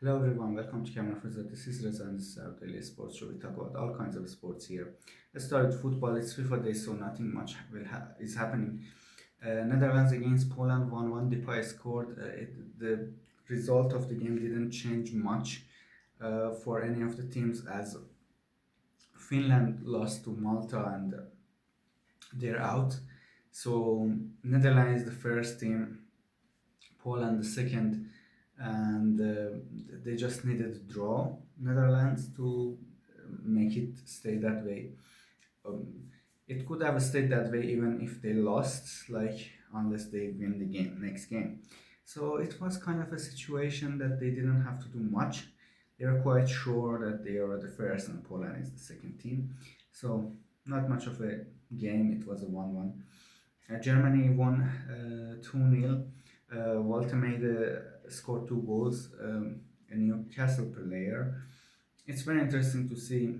Hello everyone, welcome to Camera Friends. This is Reza and this is our daily sports show. We talk about all kinds of sports here. Let's start with football. It's FIFA day, so nothing much is happening. Netherlands against Poland 1-1. Depay scored. The result of the game didn't change much for any of the teams as Finland lost to Malta and they're out. So Netherlands is the first team, Poland the second, and they just needed to draw Netherlands to make it stay that way. Um, it could have stayed that way even if they lost, like unless they win the game next game. So it was kind of a situation that they didn't have to do much. They were quite sure that they are the first and Poland is the second team. So not much of a game. It was a 1-1. Germany won 2-0. Walter made scored two goals, a Newcastle player. It's very interesting to see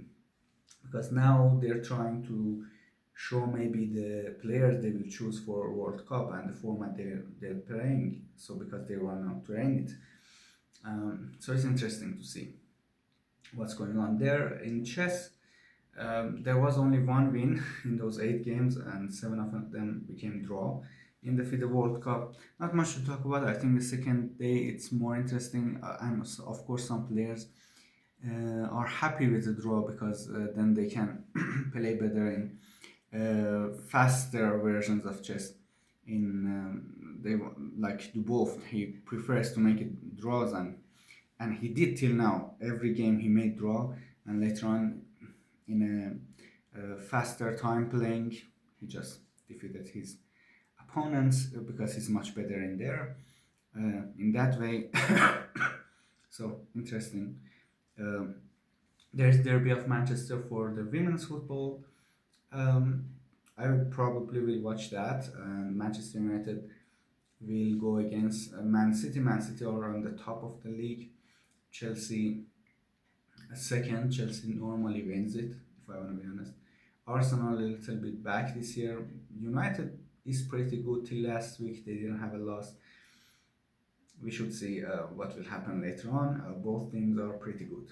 because now they're trying to show maybe the players they will choose for World Cup and the format they're playing. So because they want to train it, so it's interesting to see what's going on there in chess. There was only one win in those 8 games, and 7 of them became draw. In the FIDE World Cup, not much to talk about. I think the second day it's more interesting. And of course, some players are happy with the draw because then they can play better in faster versions of chess. In they like do both. He prefers to make it draws and he did till now. Every game he made draw, and later on in a faster time playing, he just defeated his opponents because he's much better in there. In that way, so interesting. Um, there's Derby of Manchester for the women's football. Um, I would probably will watch that. Manchester United will go against Man City. Man City are on the top of the league. Chelsea second. Chelsea normally wins it, if I want to be honest. Arsenal a little bit back this year. United is pretty good till last week. They didn't have a loss. We should see what will happen later on. Both teams are pretty good.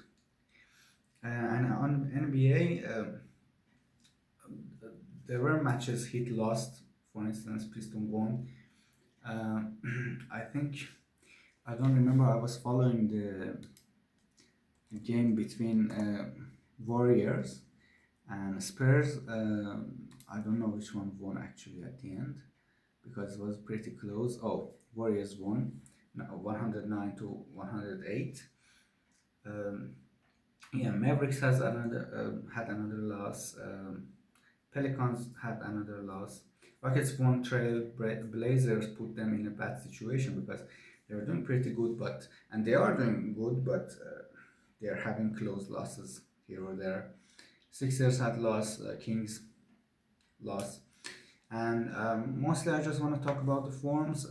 And on NBA, there were matches Heat lost. For instance, Piston won. Uh, I think I don't remember. I was following the game between Warriors and Spurs. I don't know which one won actually at the end because it was pretty close. Oh, Warriors won, 109 to 108. Um, yeah, Mavericks has another had another loss. Pelicans had another loss. Rockets won. Trail Blazers put them in a bad situation because they were doing pretty good, but and they are doing good, but they are having close losses here or there. Sixers had lost. Kings lost. And mostly, I just want to talk about the forms.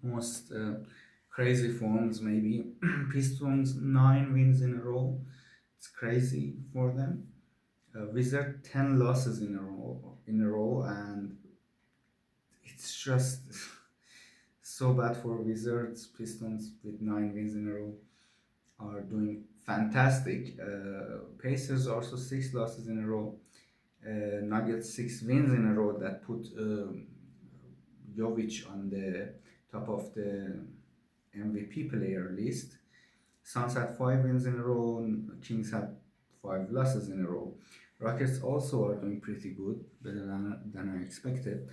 Most crazy forms, maybe Pistons 9 wins in a row. It's crazy for them. Wizard 10 losses in a row, and it's just so bad for Wizards. Pistons with 9 wins in a row are doing fantastic. Pacers also 6 losses in a row. Nuggets 6 wins in a row that put Jovic on the top of the MVP player list. Suns had 5 wins in a row. Kings had 5 losses in a row. Rockets also are doing pretty good, better than I expected.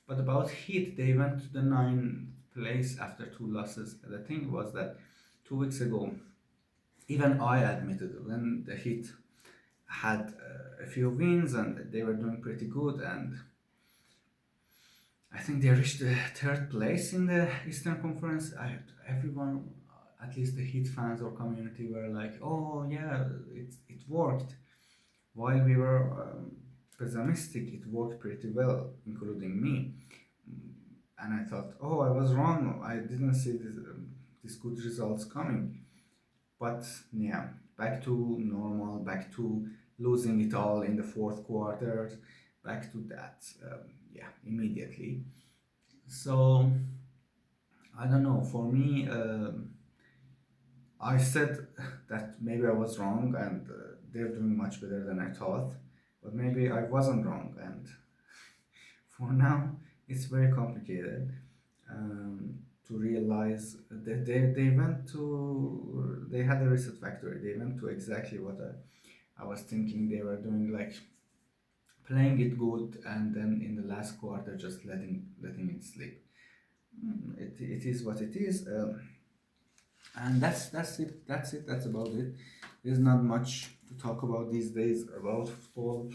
But about Heat, they went to the 9th place after 2 losses. The thing was that 2 weeks ago, even I admitted when the Heat had a few wins and they were doing pretty good, and I think they reached the 3rd place in the Eastern Conference. Everyone, at least the Heat fans or community, were like, "Oh yeah, it worked." While we were pessimistic, it worked pretty well, including me. And I thought, "Oh, I was wrong. I didn't see these good results coming." But yeah, back to normal, back to losing it all in the fourth quarter, back to that, yeah, immediately. So I don't know. For me, I said that maybe I was wrong and they're doing much better than I thought, but maybe I wasn't wrong. And for now, it's very complicated to realize that they went to, they had a reset factory. They went to exactly what I was thinking they were doing, like playing it good and then in the last quarter just letting it sleep. It is what it is. And that's it. That's about it. There's not much to talk about these days about football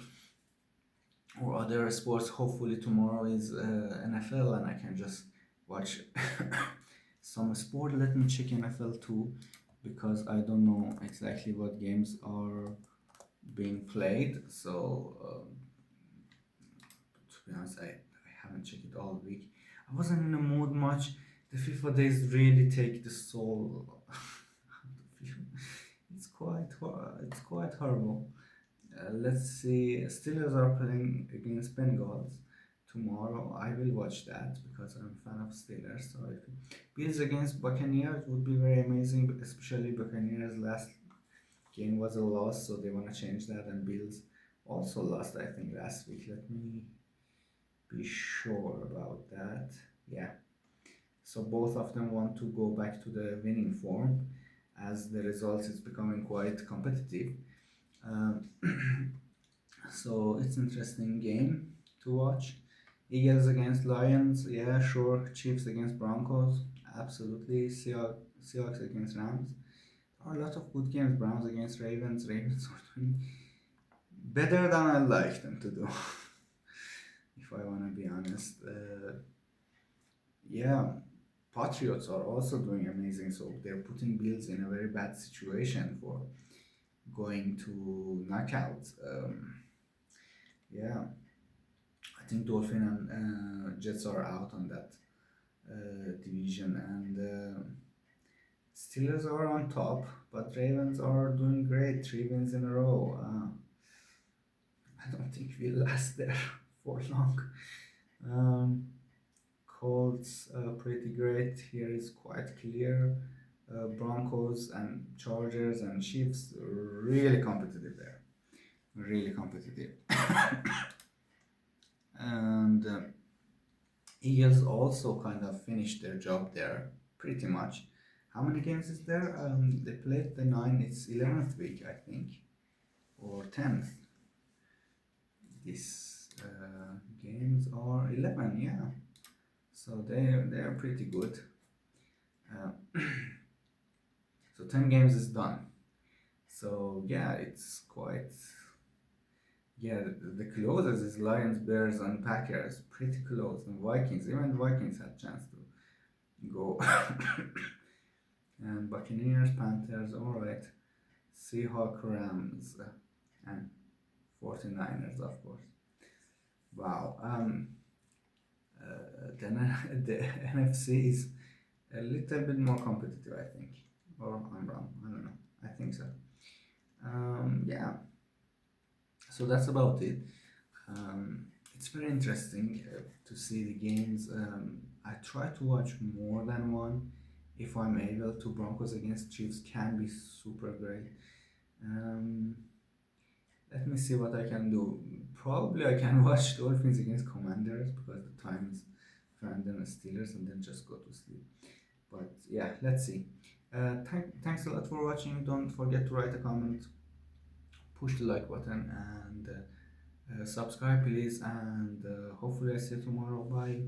or other sports. Hopefully tomorrow is NFL and I can just watch some sport. Let me check NFL too, because I don't know exactly what games are being played. So to be honest, I haven't checked it all week. I wasn't in the mood much. The FIFA days really take the soul. It's quite horrible. Let's see. Steelers are playing against Bengals tomorrow. I will watch that because I'm a fan of Steelers. So if Bills against Buccaneers would be very amazing, especially Buccaneers last game was a loss, so they want to change that. And Bills also lost, I think, last week. Let me be sure about that. Yeah. So both of them want to go back to the winning form, as the results is becoming quite competitive. Um, so it's interesting game to watch. Eagles against Lions, yeah, sure. Chiefs against Broncos, absolutely. Seahawks against Rams. There are a lot of good games. Browns against Ravens. Ravens are doing better than I like them to do, if I want to be honest. Yeah, Patriots are also doing amazing. So they're putting Bills in a very bad situation for going to knockouts. Yeah, I think Dolphin and Jets are out on that division, and Steelers are on top, but Ravens are doing great. 3 wins in a row. I don't think we'll last there for long. Um, Colts pretty great. Here is quite clear. Broncos and Chargers and Chiefs really competitive there. Really competitive. And Eagles also kind of finished their job there, pretty much. How many games is there? They played the nine. It's 11th week, I think, or 10th. These games are 11, yeah. So they are pretty good. Uh, so 10 games is done. So yeah, it's quite, yeah. The closest is Lions, Bears, and Packers. Pretty close. And Vikings, even the Vikings had chance to go. And Buccaneers, Panthers, all right. Seahawks, Rams, and 49ers, of course. Wow. The NFC is a little bit more competitive, I think. Or I'm wrong. I don't know. I think so. Yeah. So that's about it. It's very interesting to see the games. I try to watch more than one if I'm able to. Broncos against Chiefs can be super great. Um, Let me see what I can do. Probably I can watch Dolphins against Commanders because the time is random as Steelers and then just go to sleep. But yeah, let's see. Thanks a lot for watching. Don't forget to write a comment, push the like button, and subscribe, please. And hopefully, I see you tomorrow. Bye.